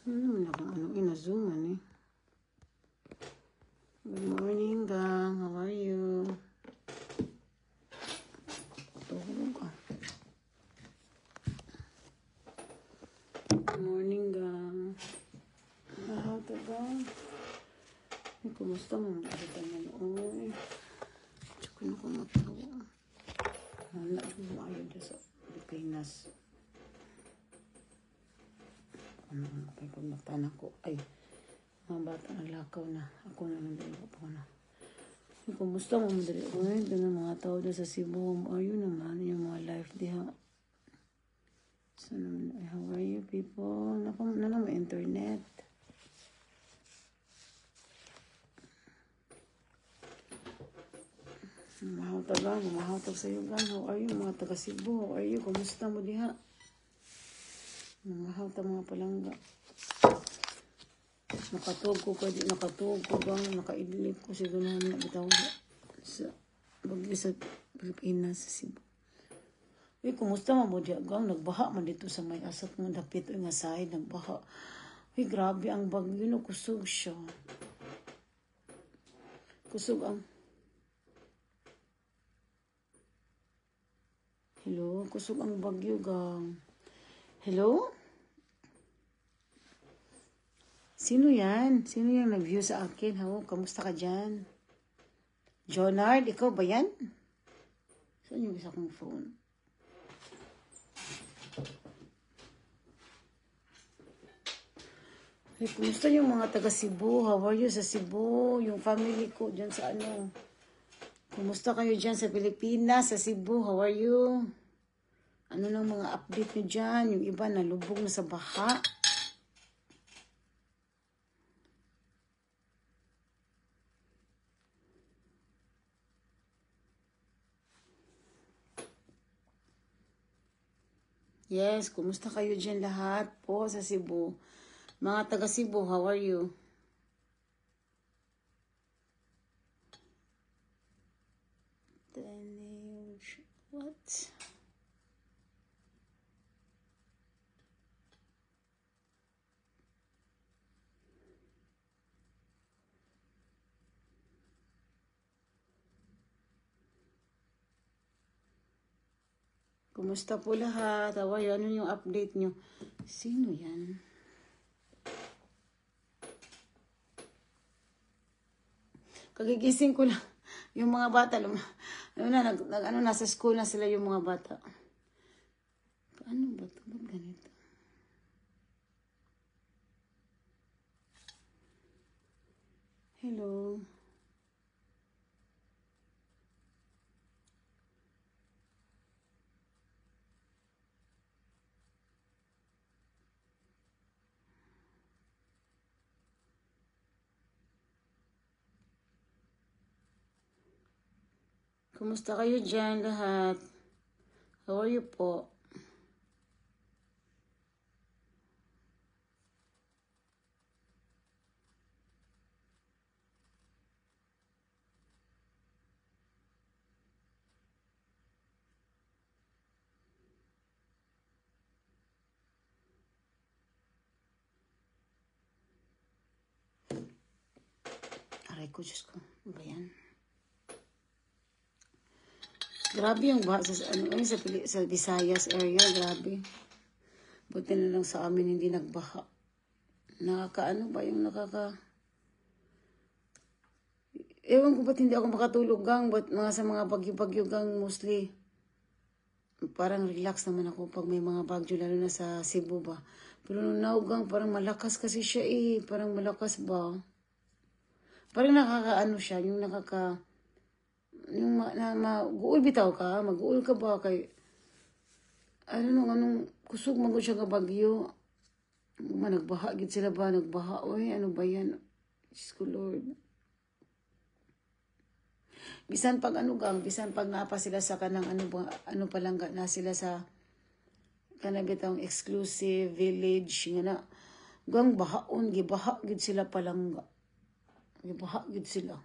Ano, inazooman eh. Good morning, gang. How are you? Tulog ka. Good morning, gang. How to gang? Kumusta mo? Makita na noon. Tsaka na ko matawa. Wala ko maayon dyan sa Pilipinas. Ano kay pag magtana ko. Ay, mga bata naglakaw na. Ako na nandun ko na. Kumusta mo madali? Uy, doon ang mga tao doon sa Cebu. Ayun naman, yung mga life diha. So, how are you people? Na lang may internet. Mahawtag sa iyo gan. How are you mga taga Cebu? How are you? Kumusta mo diha? Mahawtag mga palangga. Nakatog ko gang. Nakaidlip ko siguro na bitaw sa bagyo sa Pilipinas sa Cebu. Uy, kumusta mo diha gang? Nagbaha man dito sa may asat nga dapit nga side. Nagbaha. Uy, grabe ang bagyo. No, kusog siya. Kusog ang hello, kusog ang bagyo gang. Hello? Sino yan? Sino yung nag-view sa akin? How? Kamusta ka dyan? Jonard, ikaw ba yan? Saan yung isa kong phone? Hey, kumusta yung mga taga Cebu? How are you sa Cebu? Yung family ko dyan sa ano? Kumusta kayo dyan sa Pilipinas, sa Cebu? How are you? Ano nang mga update nyo dyan? Yung iba nalubog na sa baha. Yes, kumusta kayo dyan lahat po sa Cebu? Mga taga Cebu, how are you? What? Kumusta po lahat? How are you? Ano yung update nyo? Sino yan? Kagigising ko lang. Yung mga bata, nasa school na sila yung mga bata. Ano ba ito? Ba't ganito? Hello? Kumusta kayo dyan lahat? How are you po? Aray ko, Diyos ko. Ano ba yan? Grabe yung baha sa Visayas area. Grabe. Buti na lang sa amin hindi nagbaha. Nakakaano ba yung ewan ko ba't hindi ako makatulog gang. Ba't sa mga bagyo-bagyo gang mostly. Parang relax naman ako pag may mga bagyo lalo na sa Cebu ba. Pero nung naugang parang malakas kasi siya eh. Parang malakas ba? Parang nakakaano siya. Yung mag-uul bitaw ka. Mag-uul ka ba kay anong kusog magod siya ka bagyo. Nagbaha gid sila ba? Nagbaha. Uy, ano ba yan? Diyos ko Lord. Bisan pag bisan pag napa sila sa kanang ano palangga na sila sa kanabitang exclusive village nga na gang bahaon gibaha gid sila palangga. Gibaha gid sila.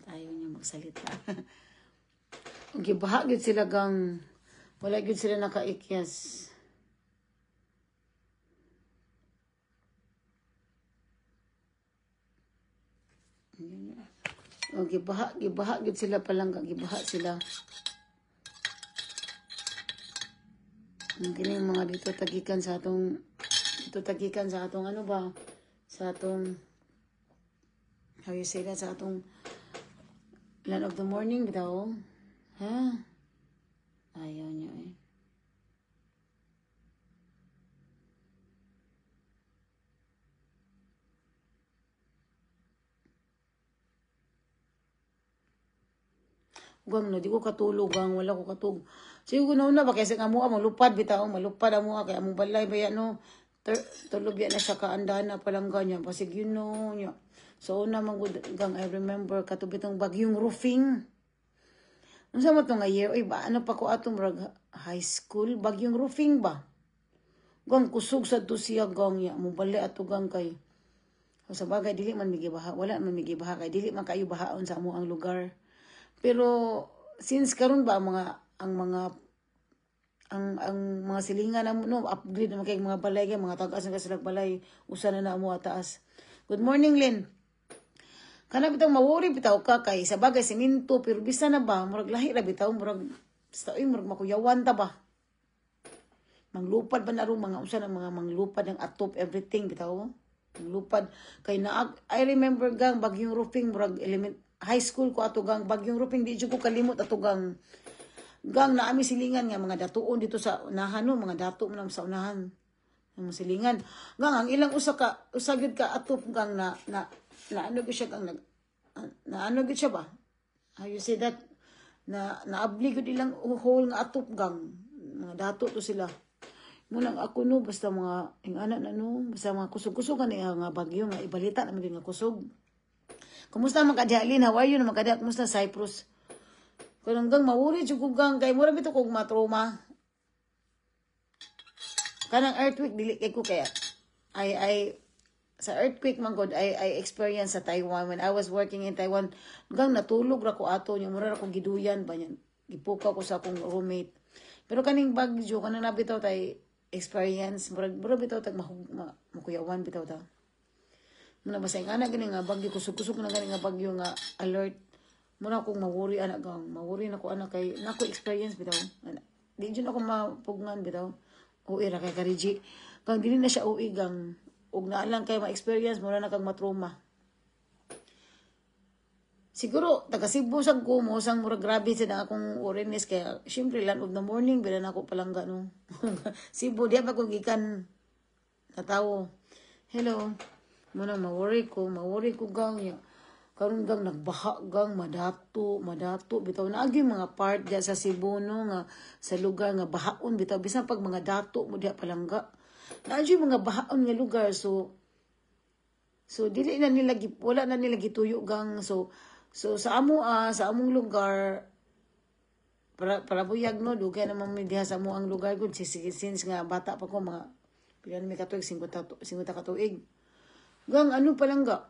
Ayaw niya magsalita. Gibaha gyud sila gang wala gyud sila nakaikyas. Gibaha gyud sila palangga, gibaha sila. Kini mga dito tagikan sa atong ano ba? Sa atong how you say that, sa atong land of the morning bitaw. Ha? Ayaw niya eh. Gang na, di ko katulog, gang, wala ko katulog. Siguro na ba, kasi nga mo, malupad, bitaw, malupad mo, kaya mong balay, baya no, tulog yan na siya kaandana, palang ganyan, pasig yun no, niya. So, una gang, I remember, katubitong bagyong roofing. Ano sa mo ito nga year, ba, ano pa ko atong high school, bagyong roofing ba? Gang, kusog sa to siya, gang, ya, mo balay ato gang kay. Sa bagay, dili man migibaha, wala man migibaha, kay dili man kayo bahaon sa amo ang lugar. Pero since karon ba ang mga silingan na no upgrade naman kay mga balay kay mga tagas nga sila balay usa na mo ataas. Good morning, Lynn. Kana bitang mawori bitaw ka kay sa bagay semento pero bisa na ba murag lahi ra bitaw murag makuyawan ta ba. Manglupad ba na ro mga usa na mga manglupad ng atop everything bitaw. Manglupad kay na I remember gang bagyong roofing murag high school ko ato gang bagyong roofing di jud ko kalimot ato gang na ami silingan nga mga datuon dito sa unahan no mga dato man sa unahan ng silingan gang ang ilang usagid ka atop gang na ano gyud siya gang na ano gyud siya ba how you say that na naabli gud ilang hole nga atop gang mga dato to sila munang ako no basta mga ingana na no basta mga kusog-kusog nga bagyo nga ibalita naman din nga kusog. Kumusta mga kadyaklin? How are you? Kumusta Cyprus? Kung hanggang mawuri, gang kay mura bito kong matroma. Kanang earthquake, dili kay ko kaya. Sa earthquake man god, I experienced sa Taiwan. When I was working in Taiwan, hanggang natulog ra ko ato, yung mura ra kong giduyan ba yan. Gipukaw ko sa akong roommate. Pero kaning bagyo, kanang nabitaw tay experience, mura bitaw tag makuyawan bitaw ta. Muna basay nga na gani nga bagyo kusog-kusog na gani nga bagyo nga alert muna akong mawori anak gang mawori na ko anak kay nako experience bitaw di jud ako mapugngan bitaw uwi ra kay kariji kang dili na siya uwi gang ug naa lang kay ma-experience muna na kang matrauma siguro taga Cebu sang ko mo sang mura grabe sa akong orenes kaya syempre land of the morning bila na ako palangga no Cebu di ba ko gikan na tawo hello muna mawori ko gang ya karon gang nagbaha gang madato bitaw naagi mga part diya sa Cebu no nga sa lugar nga bahaon bitaw bisan pag mga dato mo diya palangga naagi mga bahaon nga lugar so dili na nila wala na nila gituyo gang so sa among lugar para buyag no dugay naman mi diha sa among lugar gud since nga bata pa ko mga pila mi katuig 50 katuig gang ano palangga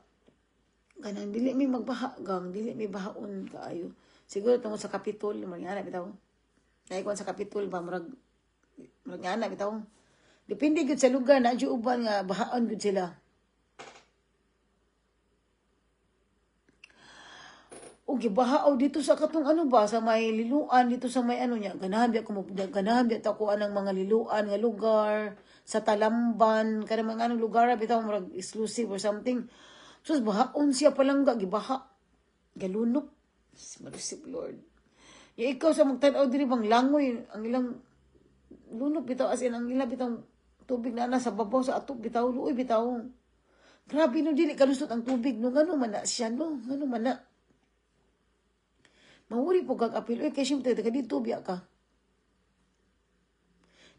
kanang dili mi magbaha gang dili mi bahaon kaayo siguro tungod sa Kapitol marigana bitaw kay kon sa Kapitol ba murag ana bitaw depende gud sa lugar na adyo uban nga bahaon gud sila o gibahaaw dito sa katong ano ba sa may liluan dito sa may ano nya ganahan biya ko anang mga liluan nga lugar sa Talamban kada mga anong lugar bitaw murag exclusive or something so bahaon siya palangga gibaha galunok malusip Lord ya ikaw sa magtan-aw diri bang langoy ang ilang lunok bitaw as in ang ilang bitaw tubig na sa babaw sa atop bitaw luoy bitaw grabe no dili kalusot ang tubig no ngano man na siya no ngano man na mawuri po kag apil kay syempre taga dito biya ka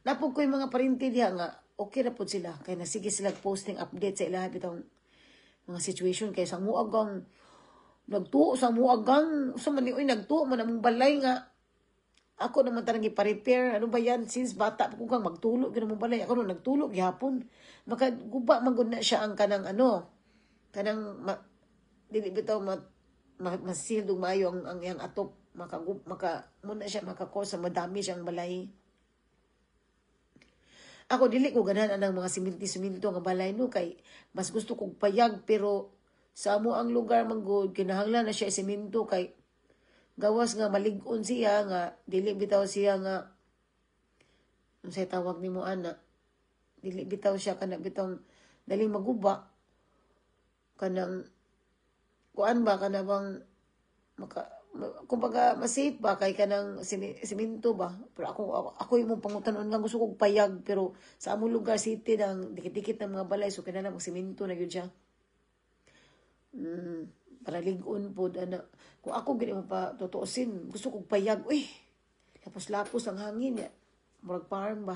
napog ko yung mga parinti diha nga okay na po sila kay nasige sila posting update sa ilaha bitong mga situation kay sa muagang nagtuo sa muagang sa manioy nagtuo man among balay nga ako naman tanang ipa-repair ano ba yan since bata ko kang magtulog gyud among balay ako no nagtulog gihapon makaguba man gud na siya ang kanang ano kanang dili bitaw masil dug maayo ang yang atop muna siya makakos sa madami siyang balay. Ako dili ko ganahan ang mga siminti-siminto nga balay no kay mas gusto kog payag pero sa amo ang lugar man gud kinahanglan na siya siminto kay gawas nga malig-on siya nga dili bitaw siya nga unsay tawag nimo ana dili bitaw siya kana bitong daling maguba kanang kuan ba kana bang kumbaga masafe ba kay kanang siminto ba pero ako imong pangutanon lang gusto kog payag pero sa among lugar city nang dikit-dikit ng mga balay so kinahanglan mag siminto na gyud siya para lig-on pod ana kung ako gid mo pa tutuusin gusto kog payag uy lapos-lapos ang hangin ya murag farm ba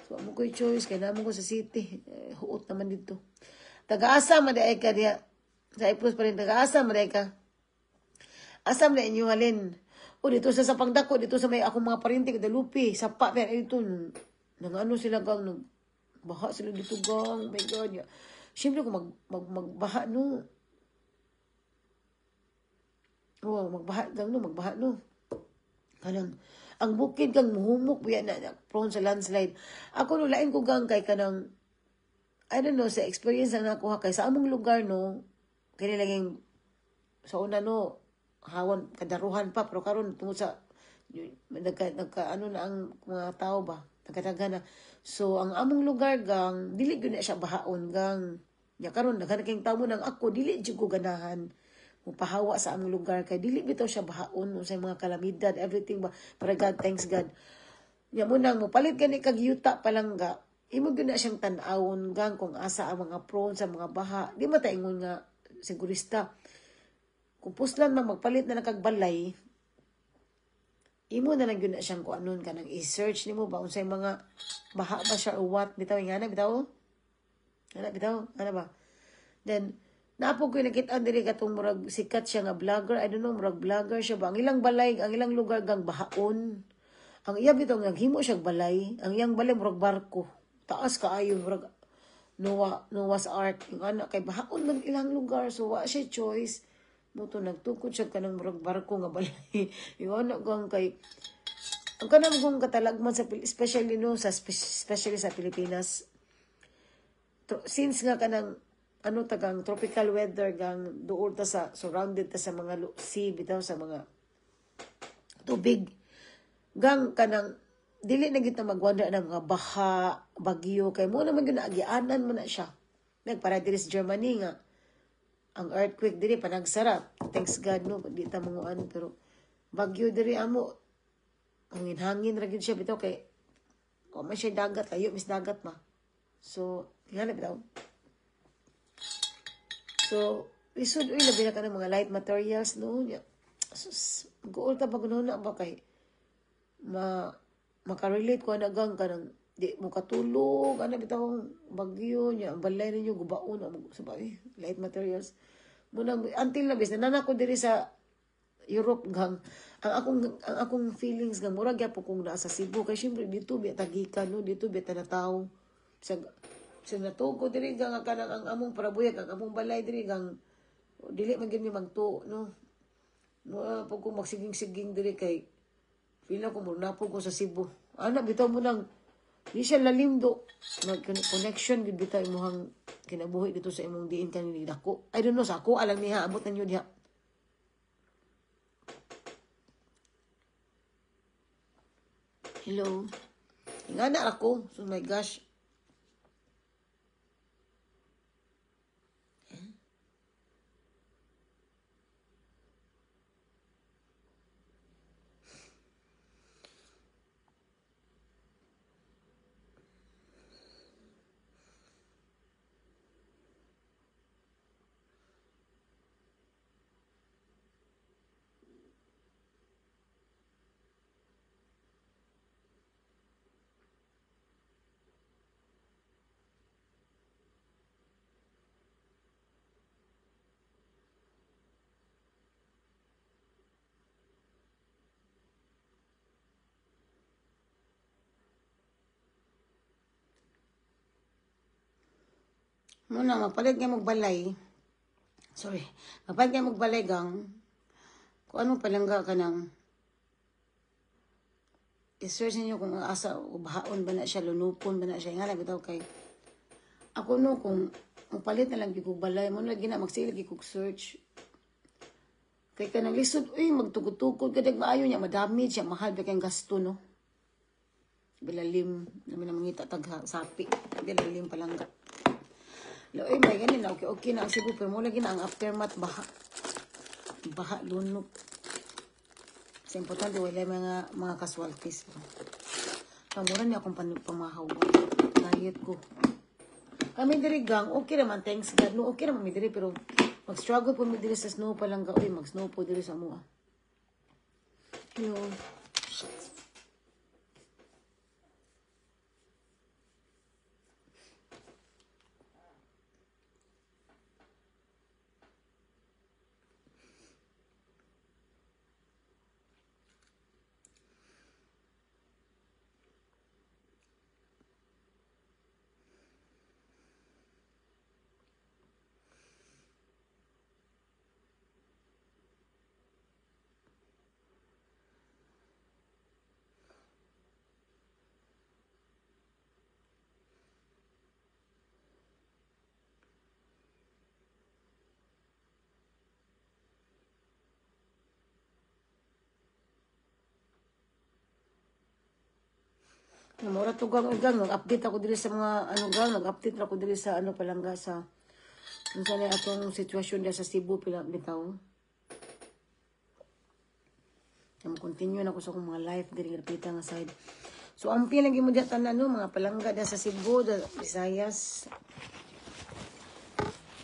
so amo ko'y choice kay namo ko sa city huot naman dito taga-asa man ay ka diya sa Ipros pa rin taga-asa man ay ka asam na inyo halin. O dito sa Pangdako, dito sa may akong mga parinti, Guadalupe, Sapa, pero ito, nang ano sila gang, baha sila dito gang, oh my God. Yeah. Siyempre kung magbaha, no. Oh, magbaha, no. Kanang, ang bukid kang muhumok, yan na, prone sa landslide. Ako no, lain ko gang kay kanang, I don't know, sa experience na nakuha kay sa among lugar, no, kaya nilaging, sa una, no, hawan kadaruhan pa pero karon tungod sa nagka ano na ang mga tao ba nagkataga na so ang among lugar gang dili gyud na siya bahaon gang ya karon daghan kay tao nang ako dili jud ko ganahan mupahawa sa among lugar kay dili bitaw siya bahaon unsay mga kalamidad everything ba para God thanks God ya mo nang mopalit gani kag yuta palangga imo gyud na siyang tan-awon gang kung asa ang mga prone sa mga baha di mataingon nga sigurista kung puslan man magpalit na nakagbalay, imo na lang yun na siyang kung anon ka nang i-search nimo ba unsay mga baha ba siya or what bitaw nga na bitaw ana ba then napo ko nakita diri katong murag sikat siya nga vlogger I don't know murag vlogger siya ba ang ilang balay ang ilang lugar gang bahaon ang iya bitaw naghimo siya balay ang iyang balay murag barko taas kaayo murag Noah's Ark yung anak kay bahaon man ilang lugar so wa siya choice Muto nagtukod siya kanang murag barko nga balay. Yung anak kong kay ang kanang kong katalagman sa especially no sa especially sa Pilipinas. Since nga kanang ano tagang tropical weather gang duol ta sa surrounded ta sa mga sea bitaw sa mga tubig. Gang kanang dili na kita magwanda ng mga baha, bagyo kay mo naman gyud agianan mo na siya. Nagpara diri sa Germany nga ang earthquake diri panagsara thanks God no di ta manguan pero bagyo diri amo hangin ra gyud siya bitaw kay wa man siya dagat layo mis dagat ma so tingala bitaw so isud uy labi na ka ng mga light materials no sus gool ta pag na ba kay makarelate ko na gang kanang di mo katulog ana bitaw bagyo nya balay ninyo gubaon sabay light materials muna until na bis na ko diri sa Europe gang ang akong feelings gang murag gyapon kung naa sa Cebu kay syempre dito biya tagikan no dito biya tanataw sa natugo diri gang kanang ang among parabuyag ang among balay diri gang dili man gyud mi magtuo no mo pag ko magsiging-siging diri kay feel ko mo napog ko sa Cebu ana bitaw mo nang di siya lalim do. Connection gid bitaw imong kinabuhi dito sa imong diin kanini dako. I don't know sa ako alang niya abot nanyo diha. Hello. Ingana ako. So my gosh. Muna mapalit nga magbalay. sorry, kapag nga magbalay gang, kung ano palangga ka ng, i-search niyo kung asa, bahaon ba na siya, lunupon ba na siya, nga bitaw kay, ako no, kung palit na lang yung balay mo, lagi na magsilagi kong search, kay ka nang lisod, uy, magtugod-tugod, kadag maayo niya, madami siya, mahal ba kayong gasto, no? Bilalim, namin na mangita tagha, sapi, bilalim palangga. Uy, may ganin na, okay na ang Cebu, pero mo lagi na ang aftermath, baha, lunok. Kasi importante, wala mga casualties. Pamuran niya akong pamahaw. Diet ko. Kami diri gang, okay naman, thanks God. No, okay naman mi diri, pero mag-struggle po mi diri sa snow pa lang ka. Uy, mag-snow po diri sa mua. Hello. Mura to gang, nag-update ako diri sa mga ano gang, nag-update ako diri sa ano palangga sa unsa na atong sitwasyon diya sa Cebu pila bitaw. Kaya continue na ako sa akong mga live diri repita nga side. So ang lagi mo diya tanan no, mga palangga diya sa Cebu, da Visayas.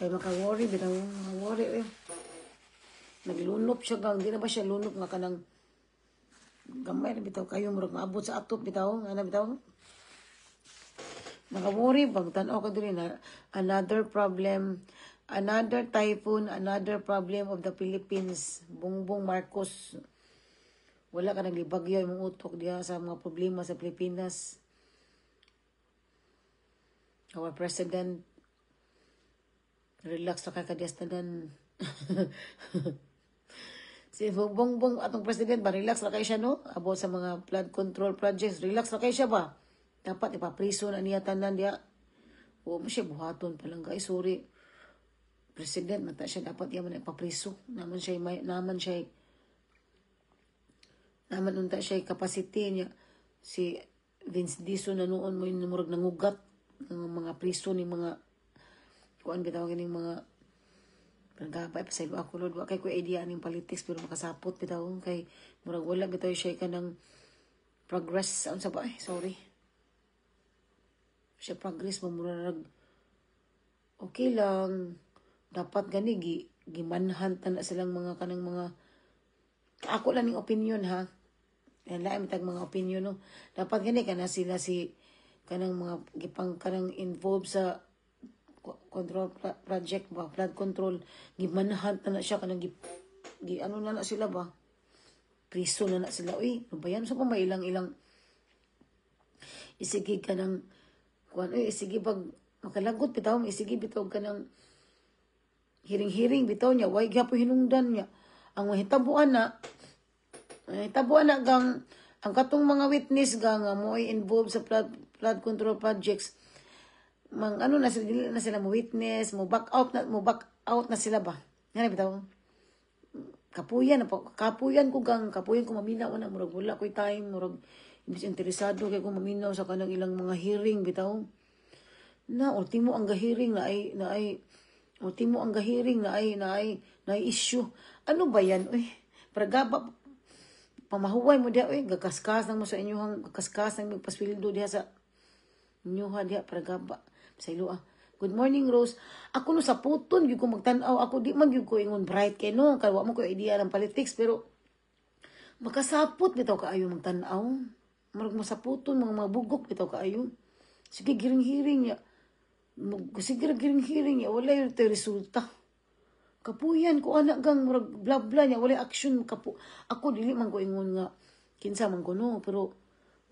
Kaya maka-worry bitaw, worry eh. Naglunop siya gang, di na ba siya lunop nga kanang gamay na bitaw kayo murag maabot sa atop bitaw ana bitaw nakawori pag tan-aw ka diri na another problem, another typhoon, another problem of the Philippines. Bongbong Marcos, wala ka naglibagyo imong utok diha sa mga problema sa Pilipinas. Our president, relax na kay kadiastanan. Si Bongbong atong president ba, relax na kayo siya, no? About sa mga flood control projects, relax na kayo siya ba? Dapat ipapriso na niya tanan diya. O mo siya buhaton palang guys, sorry. President, mata siya dapat iya man ipapriso. Naman unta siya capacity niya. Si Vince Dizon na noon mo yung murag nangugat ng mga priso ni mga kuan bitawag ning mga nagabay pa sa ilo ako lord, wa kay ko idea ning politics pero makasapot bitaw kay murag wala bitaw siya kanang progress unsa ba sorry siya progress mo murag okay lang dapat gani gimanhan ta na silang mga kanang mga ako lang ning opinion ha yan lain mitag mga opinion no dapat gani kana sila si kanang mga gipang kanang involved sa control project ba flood control gimanahan na siya kanang ano na sila ba priso na sila uy ano ba yan so pa may ilang isigi ka ng kuan isigi pag makalagot bitaw isigi bitaw ka ng hiring bitaw niya way gyapon hinungdan niya ang mahitabuan na gang ang katong mga witness gang mo ay involved sa flood control projects ano na sila mo witness, mo back out na sila ba? Ngana bitaw. Kapuyan ko maminaw na murag wala koy time, murag imbis interesado kay ko maminaw sa kanang ilang mga hearing bitaw. Na ultimo ang hearing na ay issue. Ano ba yan? Uy, pragaba pamahuway mo diha uy, gakaskas nang mo sa inyong gakaskas nang magpasweldo diha sa inyong diha pragaba. Sa ilo Good morning, Rose. Ako no sa puton, gyud ko magtanaw. Ako di man gyud ko ingon bright kay no. Kaya wa mo ko idea ng politics. Pero makasapot bitaw kaayo magtanaw. Marag mo sa puton, mga bugok bitaw kaayo. Sige, giring-hiring niya. Sige, giring-hiring niya. Wala yung resulta. Kapuyan ko anak gang murag bla-bla niya. Wala action. Ako dili man ko ingon nga. Kinsa man ko no. Pero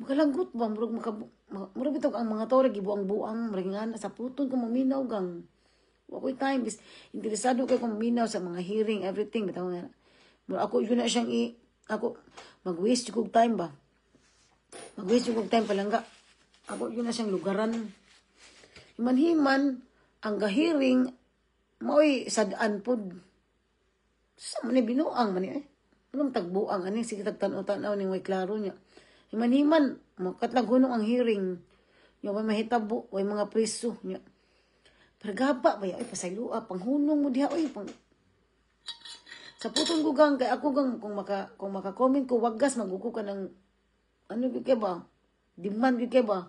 makalagot ba? Murag bitaw ang mga tao gibuang-buang. Murag nga sa puton ko maminaw gang. Wa ko'y time. Interesado kay kung minaw sa mga hearing, everything. Bitaw nga. Ako yun na siyang ako, mag-waste yung time ba? Mag-waste yung time palangga. Ako yun na siyang lugaran. Himan-himan, ang gahiring, maoy sadaan pod. Sa man binuang man eh. Anong tagbuang ani sige tagtan-tanaw ning way klaro niya. Himan-himan, makatlag hunong ang hearing. Nya way mahitabo, way mga preso niya. Pergaba ba ay pasaylua panghunong mo diha oy pang sa putong gugang kay ako gang kung maka-comment ko wagas maguko ka ng ano gyud kay ba? Demand gyud kay ba?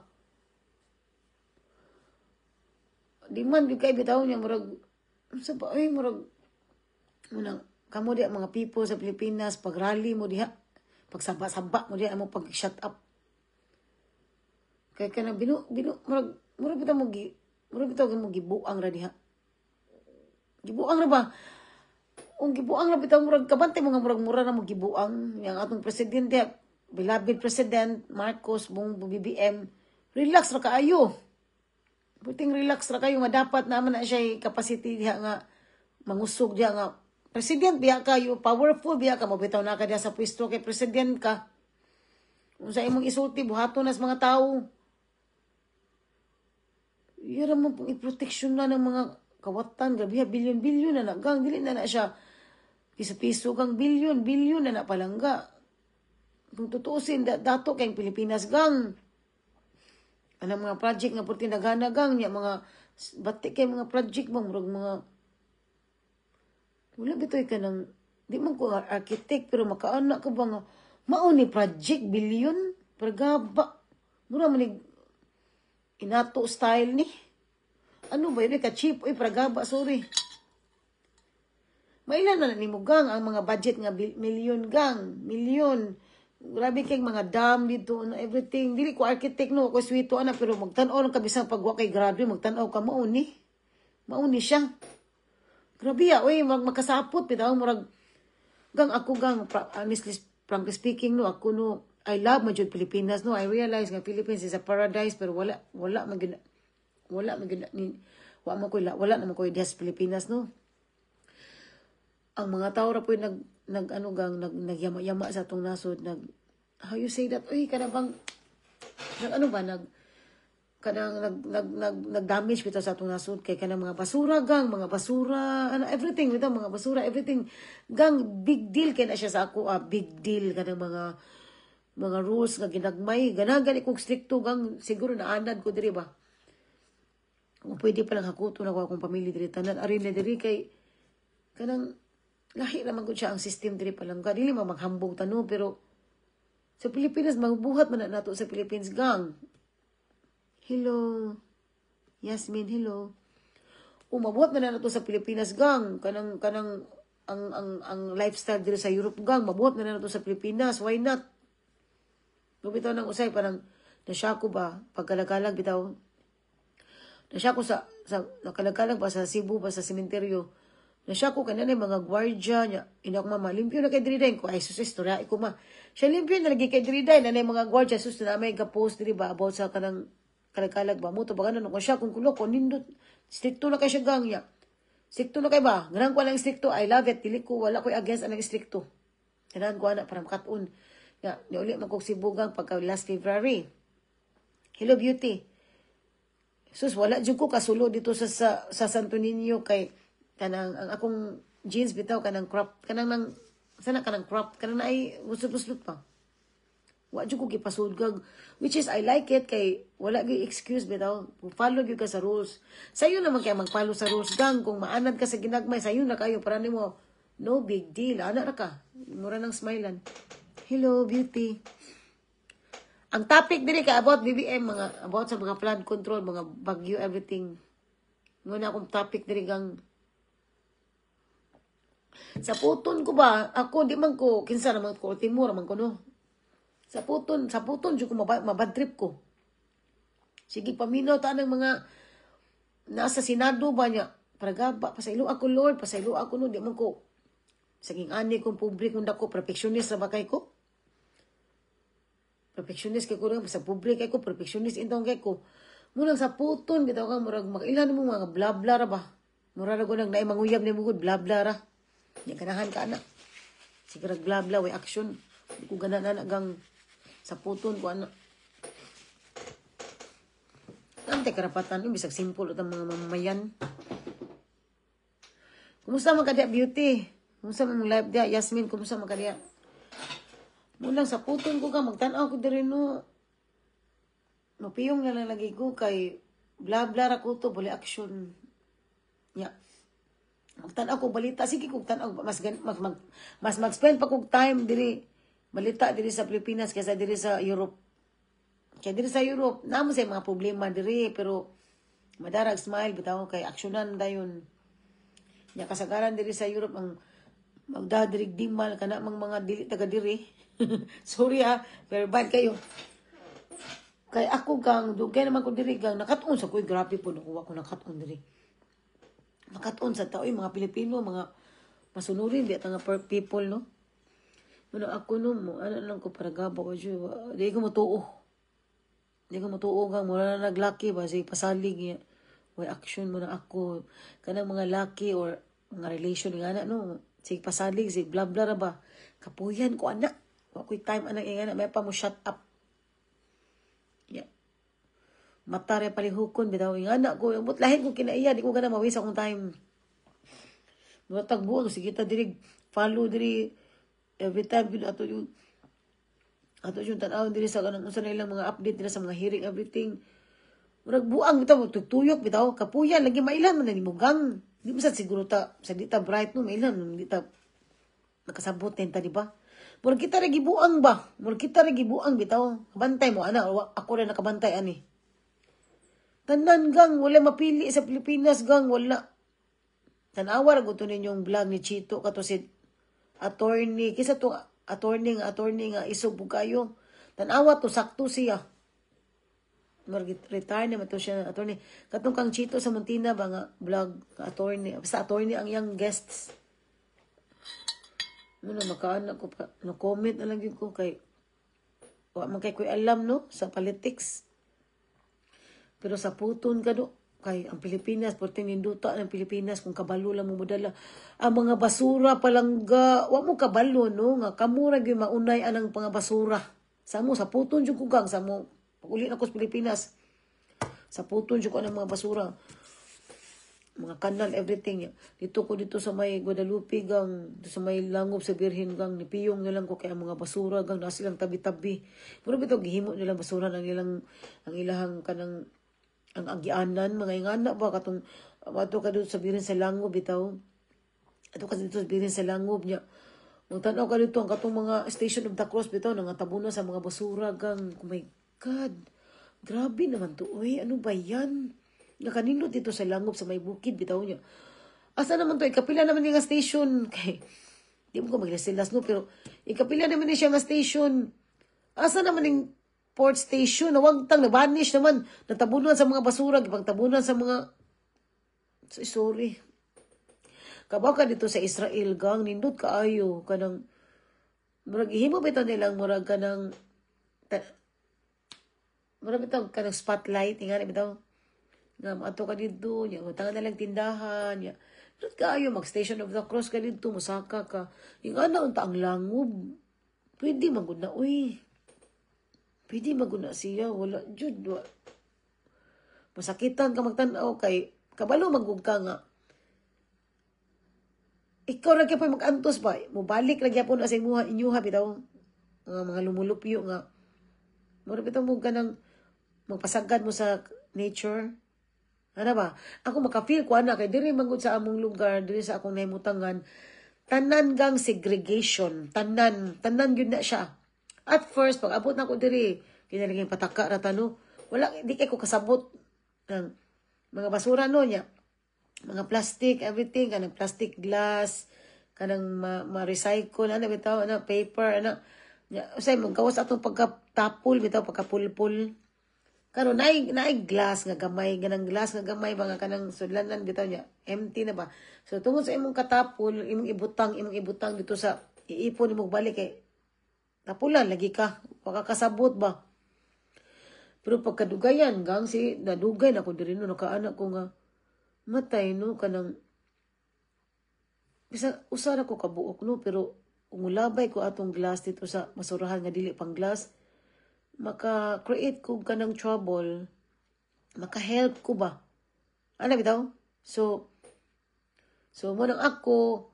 Demand gyud kay bitaw niya murag sa ba ay murag munang kamo diha mga people sa Pilipinas pag rally mo diha pagsaba-saba mo diha mo pag shut up kay kana binu murag bitaw mo gibuang ra diha gibuang ra ba ang gibuang ra bitaw murag kabantay mo nga murag mura na mo gibuang yang atong presidente beloved president Marcos Bongbong BBM relax ra kaayo buting relax ra kayo nga dapat naman na siya capacity diha nga mangusog diha nga president biya kayo, powerful biya ka, mabitaw na ka diya sa pwesto kay president ka. Kung sa imong isulti, buhato na sa mga tao. Yara mo pong i-protection na ng mga kawatan, grabe bilyon-bilyon na nagang, dili na siya piso-piso kang bilyon na napalangga. Kung tutuusin, dato kayong Pilipinas gang. Anong mga project nga puti naganagang, mga batik kay mga project bang, mga wala bitoy ka ng, di man ko architect, pero makaanak ka ba nga, mauni project, bilyon, pergaba, mura manig, inato style ni. Ano ba yun, ka-cheap, oy, pergaba, sorry. Mailan na ni mo gang, ang mga budget nga, milyon milyon. Grabe kay mga dam dito, everything. Dili ko architect, no, ako swito, ana, pero magtanaw lang kabisang pagwa kay graduate, magtanaw ka, mauni siya. Grabe ya, oy, magkasapot, bitaw, murag, gang ako gang, honestly, frankly speaking, no, ako no, I love my Pilipinas, no, I realize nga Philippines is a paradise, pero wala man ko diha sa Pilipinas, no. Ang mga tao ra po nagyama-yama sa atong nasod, how you say that, oy, kanabang, nag-damage bitaw sa atong nasod kay kanang mga basura gang mga basura everything bitaw mga basura everything gang big deal kay na siya sa ako big deal kanang mga rules nga ginagmay ganagan kog stricto gang siguro naanad ko diri ba kung pwede pa lang hakuto na ko akong pamilya diri tanan ari na diri kay kanang lahi naman gud siya ang system diri pa lang dili maghambog tano pero sa Pilipinas magbuhat man nato sa Philippines gang. Hello. Yasmin, hello. Mabuhat na nato sa Pilipinas gang. Kanang ang lifestyle dito sa Europe gang. Mabuhat na nato sa Pilipinas. Why not? Bitaw nang usay parang nasya ko ba pagkalagalag bitaw. Nasya ko sa nakalagalag ba sa Cebu ba sa sementeryo. Nasya ko kanana mga gwardiya niya. Ina ko mama limpyo na kay diri day ko ay sus istorya ko ma. Siya limpyo na lagi kay diri day na mga gwardiya sus na may ga-post diri ba about sa kanang kalagalag ba mo to bagano no siya kung kulo ko nindot stricto na kay siya gang ya. Stricto na kay ba? Ganang ko lang stricto. I love it. Dili ko wala ko against anang stricto. Ganang ko ana para makaton. Ya, ni uli man kog sibugang pagka last February. Hello beauty. Sus wala jud ko kasulo dito sa Santo Niño kay kanang ang akong jeans bitaw kanang crop kanang nang sana kanang crop kanang ay usot-usot pa. Wa jud ko gipasudgag which is I like it kay wala gyud excuse bitaw follow gyud ka sa rules sayo naman kay mag-follow sa rules gang kung maanad ka sa ginagmay sayo na kayo para nimo no big deal ana ra ka mura nang smilean. Hello beauty. Ang topic diri ka about BBM mga about sa mga flood control mga bagyo everything nguna akong topic diri gang sa puton ko ba ako di man ko kinsa naman ko timur man ko no. Sa puton, dyan ko mabad trip ko. Sige, paminaw ta ng mga nasa Senado ba niya. Paragaba, pasaylo ako, Lord, pasaylo ako, no, di man ko. Saging ani kong publik, kung dako, perfectionist na ba kay ko? Perfectionist kay ko rin, sa publik kay ko, perfectionist intong kay ko. Munang sa puton, bitaw ka, murag, makailan mo mga bla-bla ra ba? Mura na ko nang naay manguyab ni mugod, bla bla ra. Nya ganahan ka anak. Siguro bla bla way action. Di ko ganahan anak gang sa puton ko anak. Ante karapatan no bisag simple utang mga mamamayan. Kumusta man kadiya beauty? Kumusta man live dia Yasmin? Kumusta man kadiya? Mulang sa puton ko ka magtan-aw ko diri no. Mapiyong na lang lagi ko kay bla bla ra ko to bali action. Ya. Magtan-aw ko balita sige kog tan-aw mas mag-spend pa kog time diri balita diri sa Pilipinas kaysa diri sa Europe. Kaya diri sa Europe, namo say mga problema diri pero madarag smile bitaw kay aksyonan dayon. Nya kasagaran diri sa Europe ang magdadirigdimal kana mga dili taga diri. Sorry pero bad kayo. Kay ako gang dugay naman ko diri gang nakatuon sa koy grabe po nakuha ko nakatuon diri. Nakatuon sa tao mga Pilipino, mga masunurin di nga people no. Pero ako no mo ano lang ko para gabo ko jud. Di ko matuo. Di ko matuo gang mura na naglaki ba say pasalig niya. Way action mo na ako kanang mga laki or mga relation nga na no. Sige pasalig sige bla bla ra ba. Kapuyan ko anak. Wa koy time anak nga na may pa mo shut up. Yeah. Mata rin palihukon bitaw nga anak ko. But lahin ko kinaiya di ko gana mawis akong time. Mga tagbuang sige ta diri follow diri every time yun ato yung tanaw diri sa kanang usa na ilang mga update nila sa mga hearing everything. Murag buang bitaw tutuyok bitaw kapuyan lagi mailan man ni mugang. Di mo sa siguro ta sa dita bright no mailan dita nakasabot nenta di ba? Murag kita ra gibuang ba? Murag kita ra gibuang bitaw. Bantay mo ana ako ra nakabantay ani. Tanan gang wala mapili sa Pilipinas gang wala. Tanawa ra gusto ninyong vlog ni Chito kato si attorney kisa to attorney nga isog po kayo. Tanawa to sakto siya. Retire naman to siya attorney. Katong kang Chito sa Montina ba nga vlog attorney. Basta attorney ang young guests. Muna makaanak ko pa. No-comment na lang yun ko kay wa man kay ko alam no sa politics. Pero sa puton ka do kay ang Pilipinas, porting ninduta ng Pilipinas kung kabalo lang mo modala. Ang mga basura palangga, wa mo kabalo no nga kamura gyud maunay anang mga basura. Sa mo sa puton jud kugang sa mo. Uli na ko sa Pilipinas. Sa puton jud ko ang mga basura. Mga kanal everything. Dito ko dito sa may Guadalupe gang, dito sa may Langob sa Birhen gang nipiyong nilang ko kay ang mga basura gang nasa silang tabi-tabi. Pero bitaw gihimo nilang basura ng ilang ang ilahang kanang ang agianan mga ingana ba katong ato ka dito sa Birin sa Langob bitaw ato ka dito sa Birin sa Langob nya ang tanaw ka dito ang katong mga Station of the Cross bitaw nang tabunan sa mga basura gang oh my god grabe naman to oy ano ba yan nga kanino dito sa Langob sa may bukid bitaw nya asa naman to ikapila naman ni nga station kay di mo ko maglasilas no pero ikapila naman ni siya nga station asa naman ning port station na wag tang nabanish naman natabunan sa mga basura gipagtabunan sa mga sorry kabaw ka dito sa Israel gang nindot kaayo kanang murag ihimo bitaw nilang murag kanang murag bitaw kanang spotlight ingani bitaw nga ato ka dito nya utang na lang tindahan nya nindot kaayo mag Station of the Cross ka dito musaka ka ingana unta ang Langob pwede magud na uy pwede maguna siya. Wala, jud. Masakitan ka magtanaw kay kabalo magug ka nga. Ikaw ra gyapon mag-antos ba? Mubalik ra gyapon sa inyuha bitaw. Mga lumulupyo nga. Mura bitaw mo ganang magpasagad mo sa nature. Ano ba? Ako makafeel ko ana kay diri mangud sa among lugar, diri sa akong nahimutangan, tanan gang segregation. Tanan gyud na siya. At first, pag abot na ko diri, kinaliging pataka ratano, wala, di kay ko kasabot ng mga basura no niya. Mga plastic, everything, kanang plastic glass, kanang ma-recycle, ano bitaw, ano, paper, ano. Usay, magkawas atong pagkatapol, bitaw, pagkapulpul. Karon naay glass nga gamay, ganang glass nga gamay, mga kanang sudlanan, bitaw niya, empty na ba? So, tungod sa imong katapol, imong ibutang dito sa, iipon imong balik kay tapulan lagi ka pakakasabot ba pero pagkadugayan gang si nadugay na ko diri no nakaanak ko nga matay no kanang Bisa usa na ko kabuok no, pero umulabay ko atong glass dito sa masurahan nga dili pang glass, maka-create ko ka ng trouble, maka-help ko ba? Ano bitaw? So mo nang ako,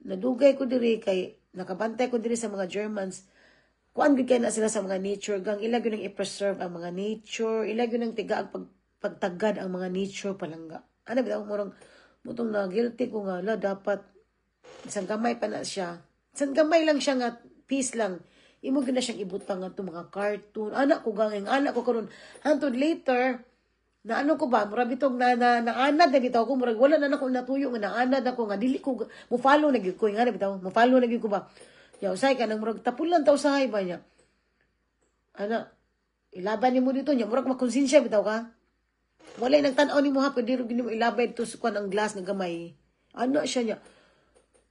nadugay ko diri kay nakabantay ko diri sa mga Germans. Kuan gid kay na sila sa mga nature gang ilag yun ang i-preserve ang mga nature, ilag yun ang tiga ang pagtagad ang mga nature palangga. Ano bitaw mutong na guilty ko nga la dapat isang gamay pa na siya. Isang gamay lang siya nga piece lang. Imo gina siyang ibutang nga mga cartoon. Anak ko gang anak ko karon hantod later na ano ko ba mura bitog naanad na bitaw ko murag wala na nako natuyo nga naanad ako nga dili ko mo follow na gyud ko nga bitaw mo follow na gyud ko ba ya usay ka nang murag tapulan ta usahay ba niya ana ilaban nimo dito nya murag makonsensya bitaw ka wala nagtan-aw nimo ha pwede ro gini mo ilabay to sa ang glass nga gamay ana siya niya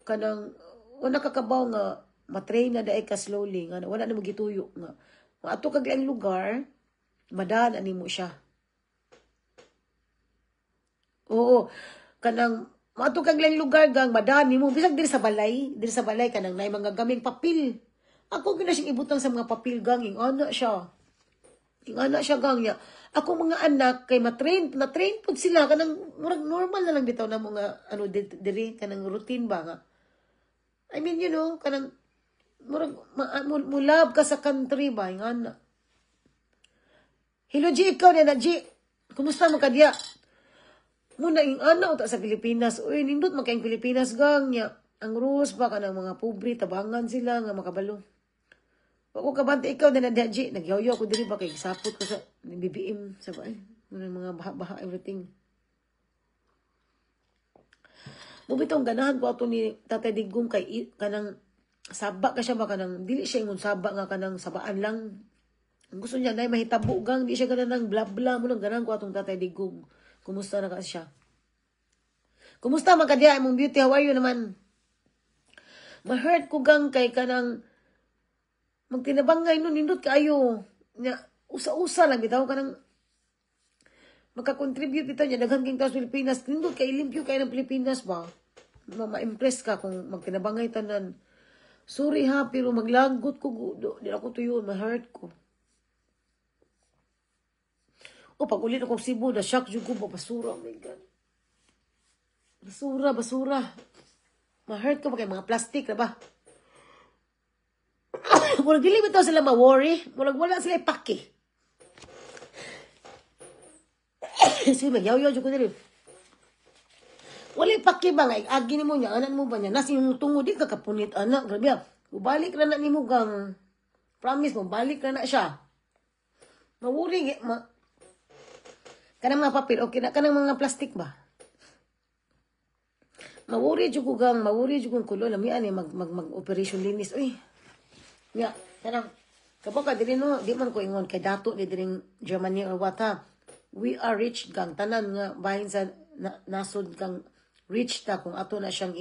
kanang wala kakabaw nga matrain na daay ka slowly nga wala na mo gituyo nga ato kag ang lugar madaan nimo siya. Oo, kanang mato kang lang lugar gang madani mo bisag diri sa balay kanang nay mga gaming papel. Ako gina siyang ibutang sa mga papel gang ing ana siya. Ing ana siya gang niya. Ako mga anak kay na-train pud sila kanang murag normal na lang bitaw na mga ano diri kanang routine ba nga. I mean you know kanang murag mulab ka sa country ba ing ana. Hello G, ikaw na G. Kumusta mo ka diya? Muna ing ana uta sa Pilipinas. Uy, nindot man kayong Pilipinas gang niya. Ang rules ba kanang mga pobre tabangan sila nga makabalo. Ako kabante ikaw na nadyaji, nagyaw-yaw ko diri ba kay sapot ko sa BBM sa bae. Mga baha everything. Mo bitong ganahan ko ato ni Tatay Digong kay kanang saba ka siya ba kanang dili siya ingon saba nga kanang sabaan lang. Ang gusto niya nay mahitabo gang di siya ganang bla bla mo lang ganahan ko atong Tatay Digong. Kumusta na ka siya? Kumusta man ka diya imong beauty? How are you naman? Ma-hurt ko gang kay kanang magtinabangay nun nindot kaayo. Nya usa-usa lang bitaw kanang maka-contribute bitaw niya daghan king taos Pilipinas. Nindot kay limpyo kay ng Pilipinas ba? Ma-impress ka kung magtinabangay tanan. Sorry ha, pero maglagot ko gudo. Di ako tuyo, ma-hurt ko. O, pag ulit akong Cebu, na-shock yung ko, basura, oh my God. Basura. Ma-hurt ko pa kay mga plastic, na ba? Murag dili bitaw sila ma-worry. Murag wala sila ipaki. Sige, magyaw-yaw ko dili. Wala ipaki ba nga? Agi ni mo niya, anak mo ba niya? Nasa yung tungo, di ka kapunit, anak. Grabe ya. Balik na ni mo gang. Promise mo, balik na siya. Ma-worry, kanang mga papel, okay na. Kanang mga plastic ba? Mawuri jud ko gang, mawuri jud kong kulo. Lami ani mag-operation linis. Uy. Ya, kanang kapag ka diri no, di man ko ingon kay dato ni diring Germany or what ha. We are rich gang. Tanan nga bahin sa nasod kang rich ta kung ato na siyang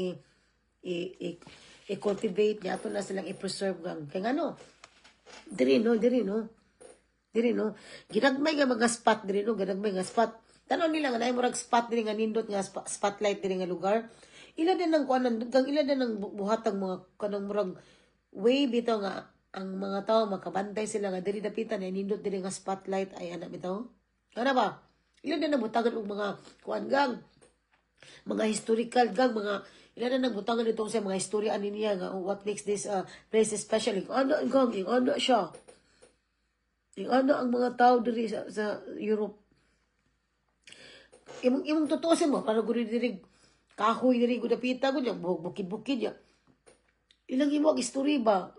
i-cultivate niya. Ato na silang i-preserve gang. Kaya nga no, diri no. Ginagmay nga mga spot diri no, ginagmay nga spot. Tanon nila nga naay murag spot diri nga nindot nga spotlight diri nga lugar. Ila din ang kuanan kang ila din ang buhatang mga kanang murag way bitaw nga ang mga tao makabantay sila nga diri dapitan ay nindot diri nga spotlight ay ana bitaw. Ana ba? Ila din ang butagan og mga kuan gang. Mga historical gang, mga ila din ang butagan dito sa mga istorya ani niya nga what makes this place special. Ano gang, ano siya. Ano ang mga tao diri sa Europe. Imong tutusin mo para guri diri kahoy diri gudapita gud bukid-bukid ya. Ilang imo ang istorya ba?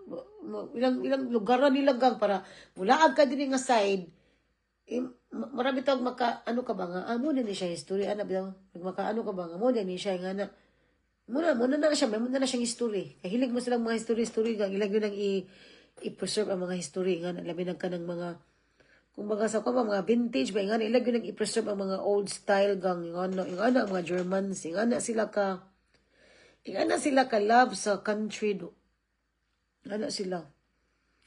Ilang lugaran nila gang para mulaag ka diri nga side. Marami tawag maka ano ka ba nga amo na ni siya history ana bitaw maka ano ka ba nga mo na ni siya nga na muna na siya may na siyang history kay hilig mo silang mga history gang ilag yun ang i-preserve ang mga history nga labi ng kanang mga kung baga sa ko mga vintage ba nga ilag yun ang i-preserve ang mga old style gang ang mga Germans ingana sila ka love sa country do ana sila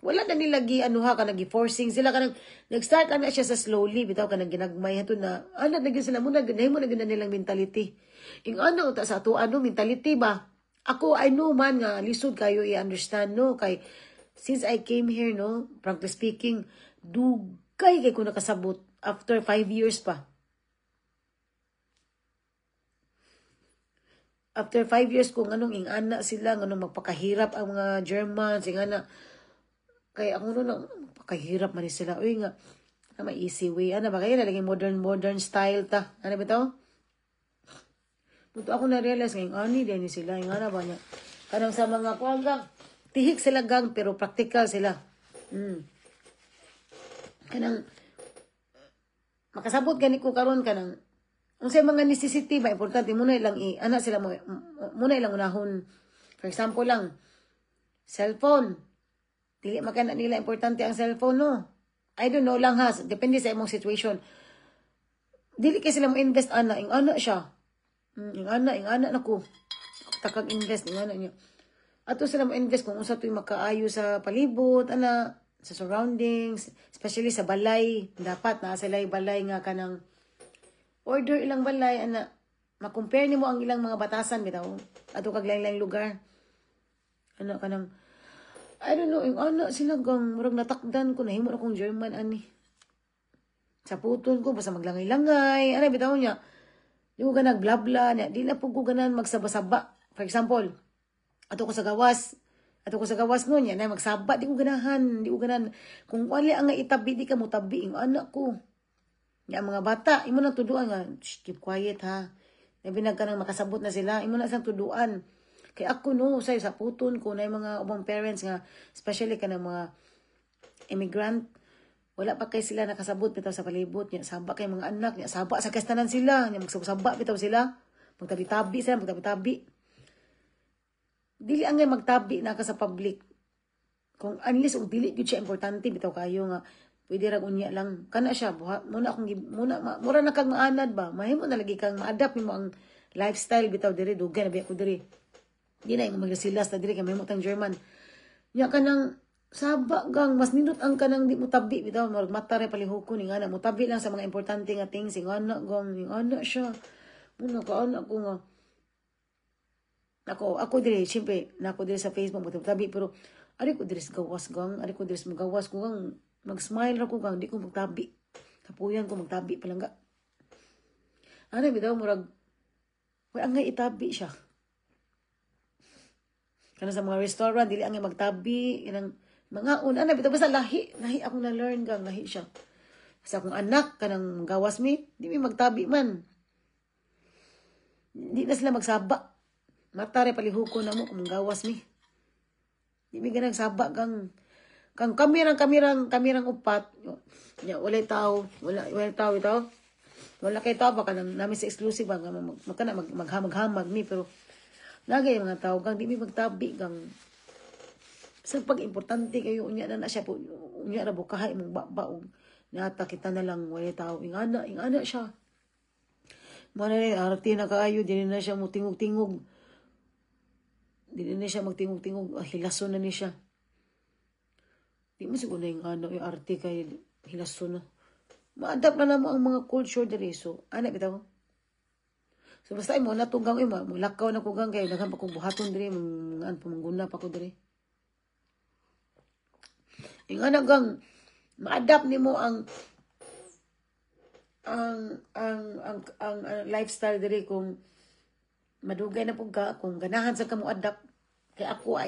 wala na nila anuha ka nagi-forcing sila kanang nag-start na siya sa slowly bitaw kanang ginagmay hato na ana na sila muna ganahin mo na nilang mentality ing ano uta sa ato ano mentality ba Ako, I know man nga, lisod kayo i-understand, no? Kay, since I came here, no, frankly speaking, dugay kay ko nakasabot after 5 years pa. After 5 years kung anong ingana sila, anong magpakahirap ang mga Germans, ingana. Kaya ako noon, magpakahirap man sila. Uy nga, may easy way. Ano ba kayo? Nalaging modern style ta. Ano ba ito? Buto ako na-realize ngayong ani din sila. Ingana ba niya? Kanang sa mga kuwagang, tihik sila gang, pero practical sila. Kanang, makasabot gani ko karon kanang, ang sa mga necessity ba, importante, muna ilang sila mo, muna ilang unahon. For example lang, cellphone. Dili makana nila importante ang cellphone, no? I don't know lang ha, depende sa imong situation. Dili kay sila mo invest ing ana siya. Ing ana nako. Takag invest ing ana niya. Ato sila mo invest kung unsa toy makaayo sa palibot, sa surroundings, especially sa balay. Dapat na sila balay nga kanang order ilang balay, ma-compare nimo ang ilang mga batasan bitaw. Ato kag lain-lain lugar. Kanang I don't know, yung sila gang murag natakdan ko, nahimo na kong German ani. Sa puton ko basta maglangay-langay, bitaw niya. Di ko ganag blabla niya, di na po ko ganan magsaba-saba. For example, ato ko sa gawas no niya, na magsaba, di ko ganan. Kung wala ang itabi, di ka mo tabi, yung anak ko. Ya mga bata, imo na tuduan nga, keep quiet ha. Nabinag ka nang makasabot na sila, imo na isang tuduan. Kaya ako no, sa puton ko na yung mga ubang parents nga, especially ka ng mga immigrant, wala pa kay sila nakasabot bitaw sa palibot niya, saba kay mga anak niya, saba sa kastanan sila, niya magsabot bitaw sila, magtabi-tabi sila, magtabi-tabi. Dili angay magtabi na ka sa public. Kung unless og dili gyud siya importante bitaw kayo nga pwede ra unya lang kana siya mura na kag maanad ba mahimo na lagi kang ma-adapt nimo ang lifestyle bitaw diri dugay na biya ko diri di na yung magsilas na diri kay mahimo tang German nya kanang saba gang mas nindot ang kanang di mo tabi bitaw murag mata ra palihukon ning ana mo tabi lang sa mga importante nga things ing ana gang ing ana siya muna ka ana ko nga ako diri siyempre nako diri sa Facebook mo tabi pero ari ko diri sa gawas gang ari ko diri sa magawas ko gang mag-smile ra ko gang di ko magtabi. Kapuyan ko magtabi palangga. Bitaw murag way angay itabi siya. Kana sa mga restaurant dili angay magtabi inang mga bitaw basta lahi ako na learn gang lahi siya. Sa akong anak kanang gawas mi, di mi magtabi man. Di na sila magsaba. Matare palihukon na mo kung gawas mi. Di mi ganang saba gang kang kamirang upat ya wala tao ito wala kay tao baka namin sa exclusive ba maghamag mi pero lagi mga tao kang di mi magtabi kang sa pag importante kayo unya na siya po unya ra bukahay mong babaog nata kita na lang wala tao ingana siya mo na arti na kaayo din na siya mo tingog-tingog din na siya magtingog-tingog hilason na ni siya. Di mo siguro na yung arte kay hilaso na. Ma-adapt na naman ang mga culture diri. So, bitaw. So, basta mo natunggang mo lakaw na ko gang kayo. Naghan pa kong buhaton diri. Mga pamangguna pa ko diri. Yung gang, ma-adapt ni mo ang lifestyle diri kung madugay na po ka, kung ganahan sa ka mo adapt. Kaya ako,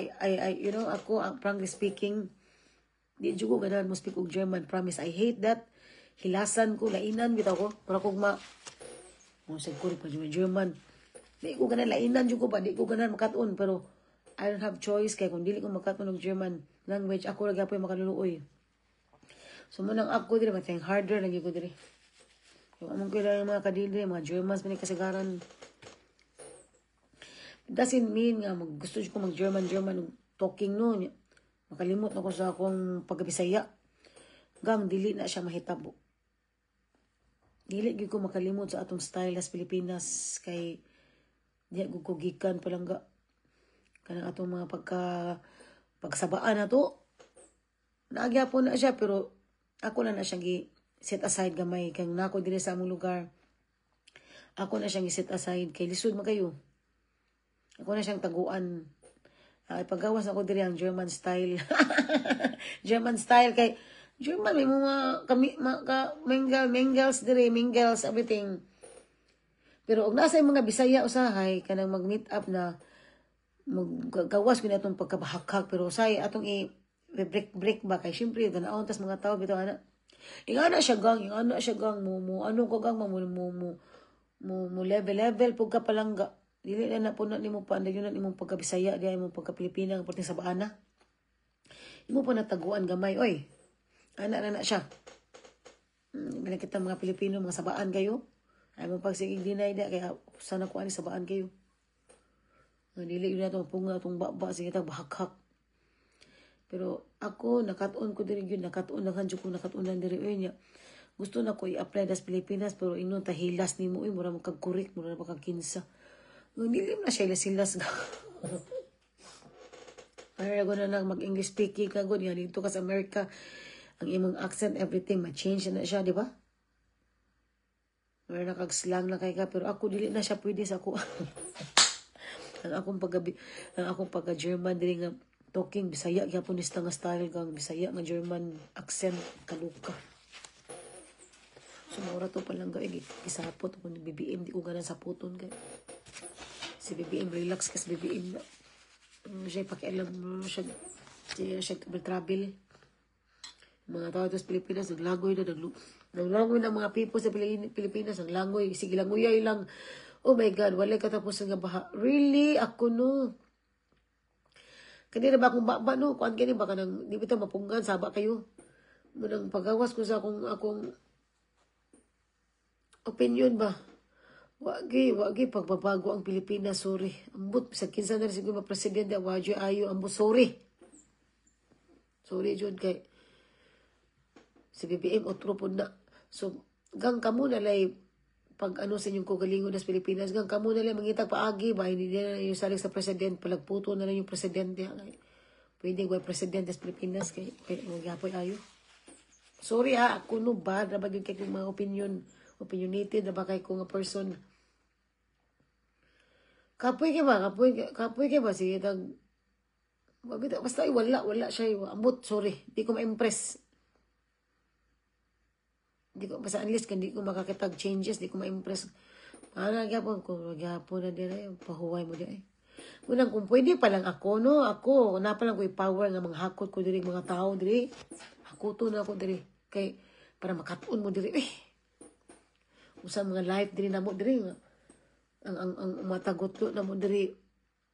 ako, frankly speaking, di jugo ganahan mo speak og German, promise. I hate that. Hilasan ko, lainan bitaw ko. Para kung sagd ko pa German. Di ko ganahan lainan jugo pa, di ko ganahan makaton pero I don't have choice kay kung dili ko makaton og German language, ako ra gyapon makaluluoy. So munang ako diri mateng harder lagi ko diri. Yung among kailangan mga kadili, mga Germans man kasagaran. Doesn't mean nga gusto ko mag German talking no. Makalimot na ko sa akong pagkabisaya. Gang, dili na siya mahitabo. Dili gyud ko makalimot sa atong style as Pilipinas kay di ko gikan palangga. Kanang atong mga pagsabaan na to. Nagyapon na siya pero ako na siya set aside gamay kang nako diri sa among lugar. Ako na siyang set aside kay lisod man kayo. Ako na siyang taguan. Ipagawas ako diri ang German style. German style kay German may mga kami mingles diri, mingles everything. Pero og nasa mga Bisaya usahay kanang mag-meet up na maggawas ko na itong pagkabahakak pero usahay atong break ba kay syempre ganaon tas mga tao bitaw ana. Ingana siya gang mo ano ko gang mo level pug ka palangga. Dili na napuno nimo pa anday yun imong pagka-Bisaya di imong pagka-Pilipina ang sa baana. Imo pa nataguan gamay oy. Ana na siya. Bila kita mga Pilipino mga sabaan kayo. Ay mo pagsigig dinay da kaya sana ko ani sabaan kayo. Dili yun nato punga atong baba sige ta bahak-hak. Pero ako nakatuon ko diri gyud nakatuon nakatunan diri oy nya. Gusto na ko i-apply das Pilipinas pero inon tahilas nimo oy mura magkag-correct mura pa kag kinsa. Nilim na siya silas ga. Para ko na lang mag-English speaking ka gud nga dito ka sa Amerika ang imong accent everything ma-change na siya di ba? Para nakag-slang na kay ka pero ako dili na siya pwede sa ako. ang akong pagka-German dili nga talking Bisaya gyapon nista nga style kang Bisaya nga German accent kaluka. Sumura to palang gay isapot ko ni BBM di ko ganan saputon kay si BBM relax kasi BBM siya pakialam siya travel mga tao sa Pilipinas naglangoy na mga people sa Pilipinas naglangoy sige langoy lang oh my god wala katapusan nga baha really ako no kanina ba akong baba no kuan kani ba kanang di bitaw mapunggan saba kayo munang pagawas ko sa akong opinion ba. Wagi pagbabago ang Pilipinas, sorry. Ambot, sa kinsa na siguro ma-presidente, wadyo ayo, ambot, sorry. Sorry, John, kay si BBM, otro po na. So, gang kamo na lay, pag ano sa inyong kugalingon nas Pilipinas, gang kamo na lay, mangitag paagi ba, hindi na yung saling sa presidente, palagputo na lang yung presidente. Pwede ko presidente sa Pilipinas, kay magapoy ayo. Sorry ako no bad, na ba yung kay mga opinionated na ba kay ko nga person. Kapoy ka ba sige tag basta wala siya ambot sorry di ko ma-impress. Di ko basta unless hindi ko makakitag changes di ko ma-impress. Gyapon na dire pahuway mo di. Unang kung pwede pa lang ako no ako na pa lang ko power nga mga hakot ko diri mga tao diri. Hakuto na ako diri kay para makatuon mo diri usa mga life diri namo diri nga ang matagotlo namo diri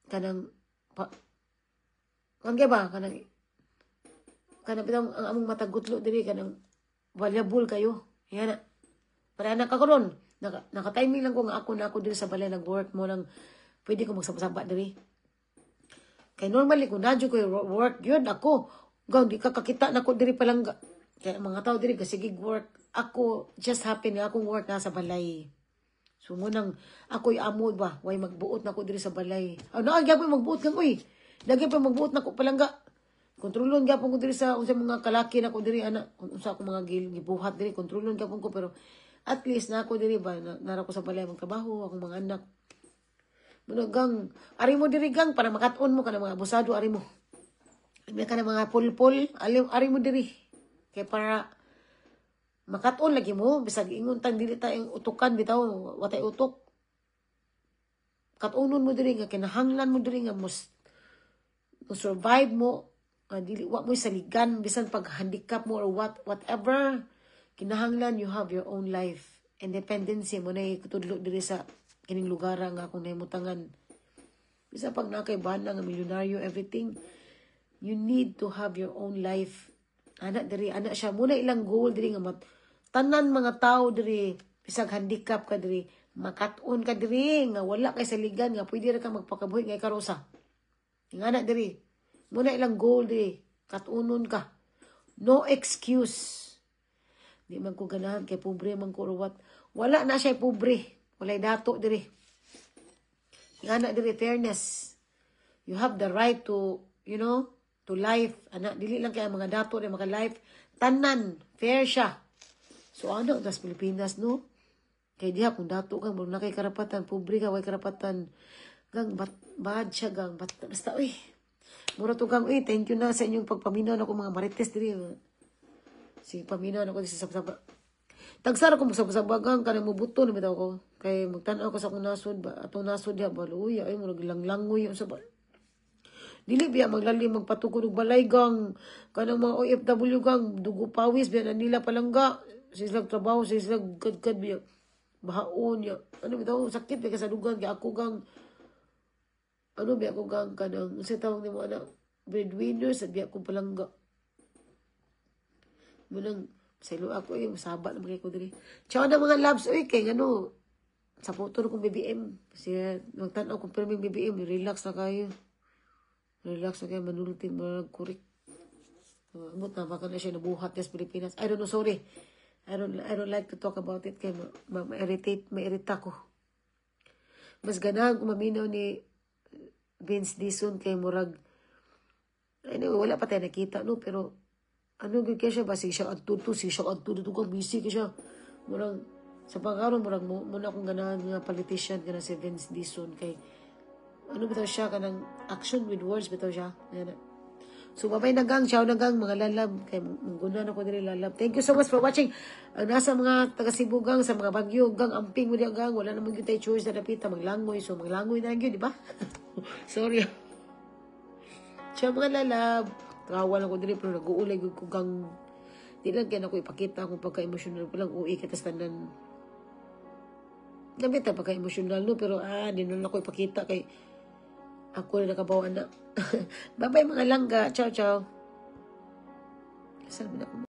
kanang kan ba kanang bitang ang among matagotlo diri kanang valuable kayo yan na para na karon naka-timing lang ko nga ako diri sa balay nag-work mo nang pwede ko magsaba diri kay normally kung nadyo ko work yun ako gaw di ka kakita nako diri palangga kaya mga tao diri kasigig work ako just happen nga akong work nga sa balay. So munang ako'y amod ba, way magbuot na ko diri sa balay. Gyapon magbuot kang uy. Dagay pa magbuot na ko palangga. Kontrolon gyapon ko diri sa unsa mga kalaki na ko diri ana, unsa ako mga gibuhat diri, kontrolon gyapon ko pero at least na ako diri ba nara ko sa balay magtrabaho akong mga anak. Munagang ari mo diri gang para makatuon mo kana mga abusado ari mo. May kana mga pulpul, ari mo diri. Kay para makatuon lagi mo bisag ingon tan dili ta ing utukan bitaw watay utok katunon mo diri nga kinahanglan mo diri nga mo survive mo dili wa mo saligan bisan pag handicap mo or whatever kinahanglan you have your own life independence mo na ikutudlo diri sa kining lugar nga akong nahimutangan bisan pag nakay bana nga milyonaryo everything you need to have your own life ana siya muna ilang goal diri nga tanan mga tao diri bisag handicap ka diri makatuon ka diri nga wala kay saligan nga pwede ra ka magpakabuhi nga karosa nga na diri muna ilang goal diri katunon ka no excuse di man ko ganahan kay pobre man ko ruwat wala na siya pobre walay dato diri nga na diri fairness you have the right to to life ana dili lang kay mga dato ni mga life tanan fair siya. So ano das Pilipinas no? Kay diha kung dato kang na kay karapatan, pobre ka way karapatan. Gang, bad siya, gang. Basta, uy. Mura to, gang, uy. Thank you na sa inyong pagpaminaw na ko mga marites diri. Si paminaw na ko sa sabsaba. Tagsara ko magsabagang kanang mubuto na bitaw ko. Kay magtanaw ko sa akong nasod ba. Atong nasod ya ba. Uy, ay mo naglanglangoy yung sabay. Dili biya maglalim magpatukod og balay gang. Kanang mga OFW gang. Dugo pawis biya na nila palangga. Sislag trabaho, sislag kadkad biya. Bahaon ya. Ano bitaw sakit biya kasadugan. Kaya ako gang. Ano biya ako gang kanang. Sa tawag ni mo anak. Breadwinners at biya ako palangga. Munang sa ilo ako masabat na mga ko diri. Ciao na mga loves. Uy, kay ano, sa photo na kong BBM. Kasi magtanaw kong perming BBM. Relax na kayo. Relax na kayo. Manulutin mo kurik. Amot na, baka na siya nabuhat sa Pilipinas. I don't know, sorry. I don't like to talk about it. Kaya ma-irita ko. Mas ganahan kung maminaw ni Vince Dizon kay Murag. Anyway, wala pa tayo nakita, no? Pero ano gud kaya siya ba siya adtuto kang busy kaya siya murang sa pagkaron murag muna akong ganahan nga politician kana si Vince Dizon kay ano bitaw siya kanang action with words bitaw siya. So babay na gang, ciao na gang mga lalab kay munggunan ako diri lalab. Thank you so much for watching. Ang nasa mga taga Cebu gang sa mga Bagyo gang amping mo diya gang wala namang gyud tay choice na dapita maglangoy so maglangoy na gyud di ba? Sorry. Ciao mga lalab. Kawan ako dili pero nag-uulay ko gang di lang kaya ako ipakita kung pagka-emotional ko lang uwi kita sa tanan nabita pagka-emotional no pero di na ako ipakita kay ako na nakabawa na bye bye mga langga ciao ciao saan na ako